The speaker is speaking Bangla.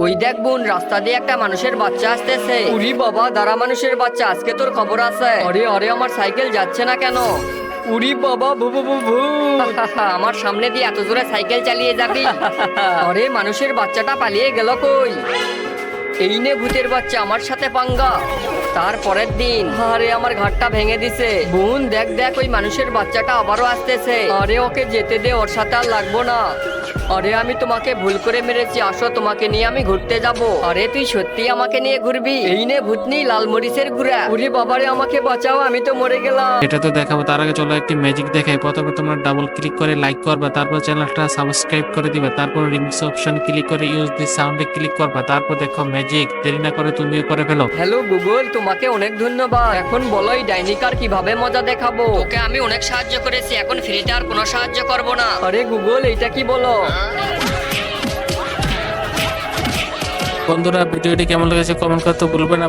ওই দেখ বোন, রাস্তা দিয়ে একটা মানুষের বাচ্চা আসতেছে। উরি বাবা, দাঁড়া মানুষের বাচ্চা, আজকে তোর খবর আছে। আরে আরে, আমার সাইকেল যাচ্ছে না কেন? উরি বাবা, ভু ভু ভু ভু। আমার সামনে দিয়ে এত জোরে সাইকেল চালিয়ে যাবি? আরে মানুষের বাচ্চাটা পালিয়ে গেল কই? এই নে ভূতের বাচ্চা, আমার সাথে পাঙ্গা। তারপরের দিন, আরে আমার ঘাটটা ভেঙে দিছে। বোন দেখ দেখ, ওই মানুষের বাচ্চাটা আবারও আসতেছে। আরে ওকে যেতে দে, ওর সাথে আর লাগবো না। আরে আমি তোমাকে ভুল করে মেরেছি, আসো তোমাকে নিয়ে আমি ঘুরতে যাব। আরে তুই সত্যি আমাকে নিয়ে ঘুরবি? এই নে ভূতনি, লাল মরিচের গুঁড়া। উরি বাবারে, আমাকে বাঁচাও, আমি তো মরে গেলাম। এটা তো দেখাবো, তার আগে চলো একটি ম্যাজিক দেখাই। প্রথমে তোমরা ডাবল ক্লিক করে লাইক করবা, তারপর চ্যানেলটা সাবস্ক্রাইব করে দিবা, তারপর রিমিক্স অপশন ক্লিক করে ইউজ দি সাউন্ডে ক্লিক করবা, তারপর দেখো ম্যাজিক। দেরি না করে তুমিও করে ফেলো। হ্যালো গুগল, তোমাকে অনেক ধন্যবাদ। এখন বলো এই ডাইনিকার কিভাবে মজা দেখাবো? ওকে আমি অনেক সাহায্য করেছি, এখন ফ্রিতে আর কোনো সাহায্য করব না। আরে গুগল, এইটা কি বলো? বন্ধুরা, ভিডিওটি কেমন লেগেছে কমেন্ট করতে ভুলবেন না।